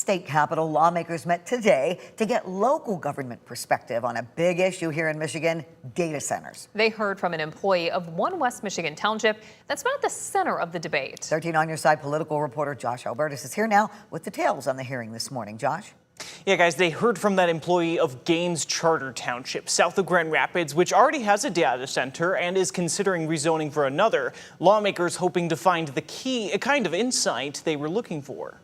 state capitol, lawmakers met today to get local government perspective on a big issue here in Michigan, data centers. They heard from an employee of one West Michigan township that's been at the center of the debate. 13 on Your Side political reporter Josh Albertus is here now with details on the hearing this morning. Josh? Yeah, guys, they heard from that employee of Gaines Charter Township, south of Grand Rapids, which already has a data center and is considering rezoning for another. Lawmakers hoping to find the key, a kind of insight they were looking for.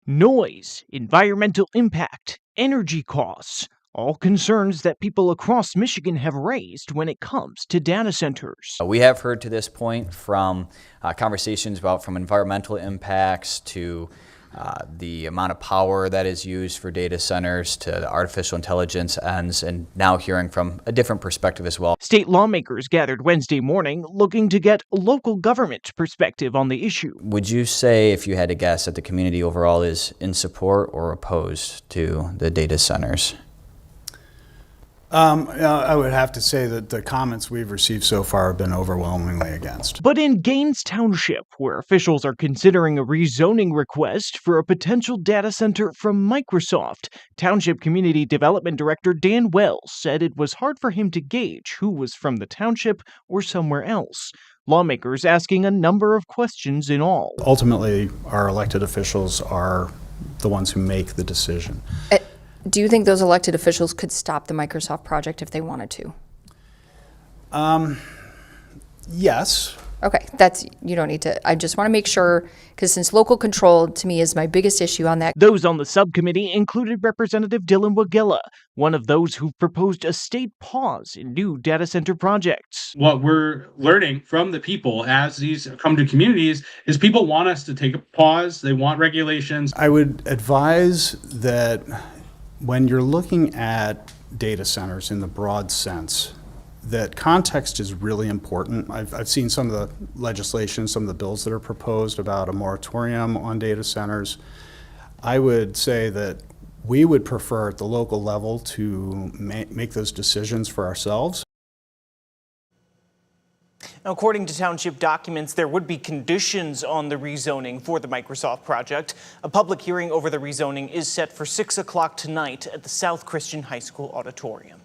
Noise, environmental impact, energy costs, all concerns that people across Michigan have raised when it comes to data centers. We have heard to this point from conversations from environmental impacts to the amount of power that is used for data centers to the artificial intelligence ends, and now hearing from a different perspective as well. State lawmakers gathered Wednesday morning looking to get local government perspective on the issue. Would you say, if you had to guess, that the community overall is in support or opposed to the data centers? I would have to say that the comments we've received so far have been overwhelmingly against. But in Gaines Township, where officials are considering a rezoning request for a potential data center from Microsoft, Township Community Development Director Dan Wells said it was hard for him to gauge who was from the township or somewhere else. Lawmakers asking a number of questions in all. Ultimately, our elected officials are the ones who make the decision. Do you think those elected officials could stop the Microsoft project if they wanted to? Yes. Okay, you don't need to. I just want to make sure, because since local control to me is my biggest issue on that. Those on the subcommittee included Representative Dylan Wagilla, one of those who proposed a state pause in new data center projects. What we're learning from the people as these come to communities is people want us to take a pause. They want regulations. I would advise that when you're looking at data centers in the broad sense, that context is really important. I've seen some of the legislation, some of the bills that are proposed about a moratorium on data centers. I would say that we would prefer at the local level to make those decisions for ourselves. According to township documents, there would be conditions on the rezoning for the Microsoft project. A public hearing over the rezoning is set for 6 o'clock tonight at the South Christian High School auditorium.